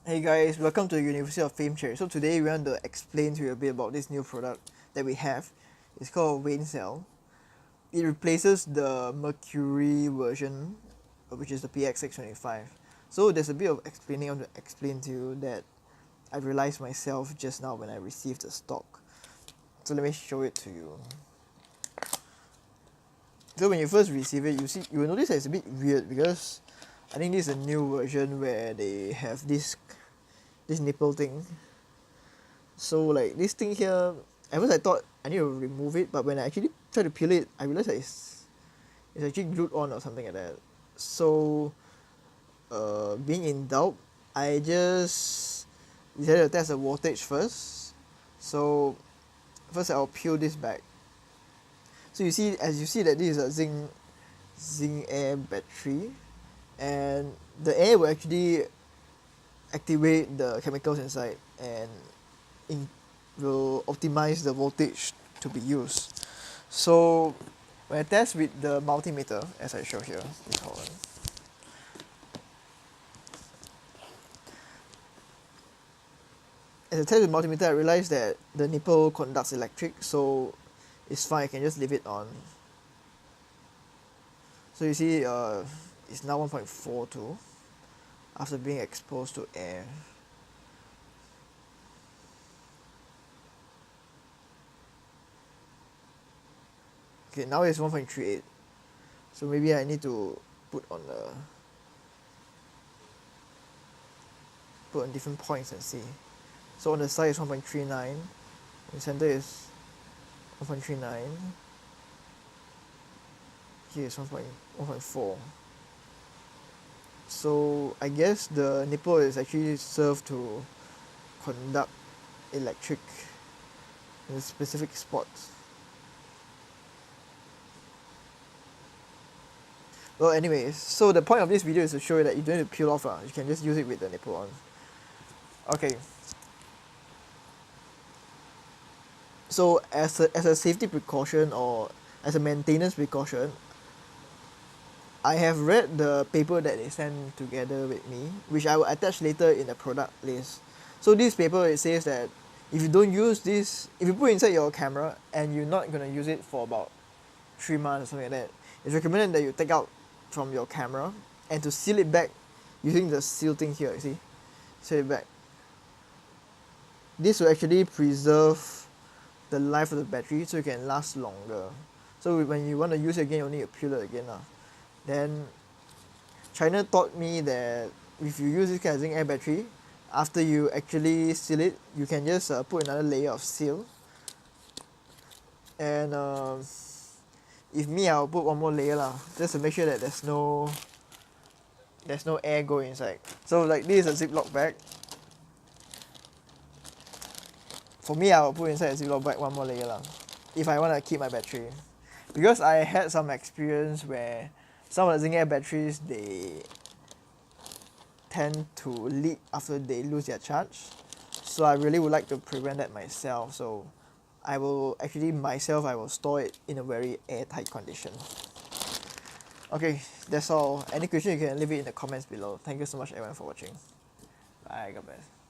Hey guys, welcome to the University of Fame Chair. So today we want to explain to you a bit about this new product that we have. It's called WeinCell. It replaces the Mercury version, which is the PX625. So there's a bit of explaining I want to explain to you that I realized myself just now when I received the stock. So let me show it to you. So when you first receive it, you will notice that it's a bit weird because I think this is a new version where they have this nipple thing. So like this thing here, at first I thought I need to remove it, but when I actually try to peel it, I realized that it's actually glued on or something like that. So being in doubt, I just decided to test the voltage first. So first I'll peel this back. So you see, as you see that this is a zinc air battery, and the air will actually activate the chemicals inside and will optimize the voltage to be used. So when I test with the multimeter, as I show here, hold on. As I test with multimeter, I realized that the nipple conducts electric, so it's fine. I can just leave it on. So you see, it's now 1.42 after being exposed to air. Okay, now it's 1.38. So maybe I need to put on different points and see. So on the side is 1.39, the center is 1.39, here is 1.4. So I guess the nipple is actually served to conduct electric in specific spots. Well, anyways, so the point of this video is to show you that you don't need to peel off. You can just use it with the nipple on. Okay. So as a safety precaution or as a maintenance precaution, I have read the paper that they sent together with me, which I will attach later in the product list. So this paper, it says that if you don't use this, if you put it inside your camera and you're not going to use it for about 3 months or something like that, it's recommended that you take out from your camera and to seal it back using the seal thing here, you see? Seal it back. This will actually preserve the life of the battery so it can last longer. So when you want to use it again, you need to peel it again. Then China taught me that if you use this kind of zinc air battery, after you actually seal it, you can just put another layer of seal. And if me, I'll put one more layer just to make sure that there's no air going inside. So like this is a Ziploc bag. For me, I'll put inside a Ziploc bag one more layer if I want to keep my battery. Because I had some experience where some of the zinc air batteries, they tend to leak after they lose their charge. So I really would like to prevent that myself. So I will store it in a very airtight condition. Okay, that's all. Any question you can leave it in the comments below. Thank you so much everyone for watching. Bye, God bless.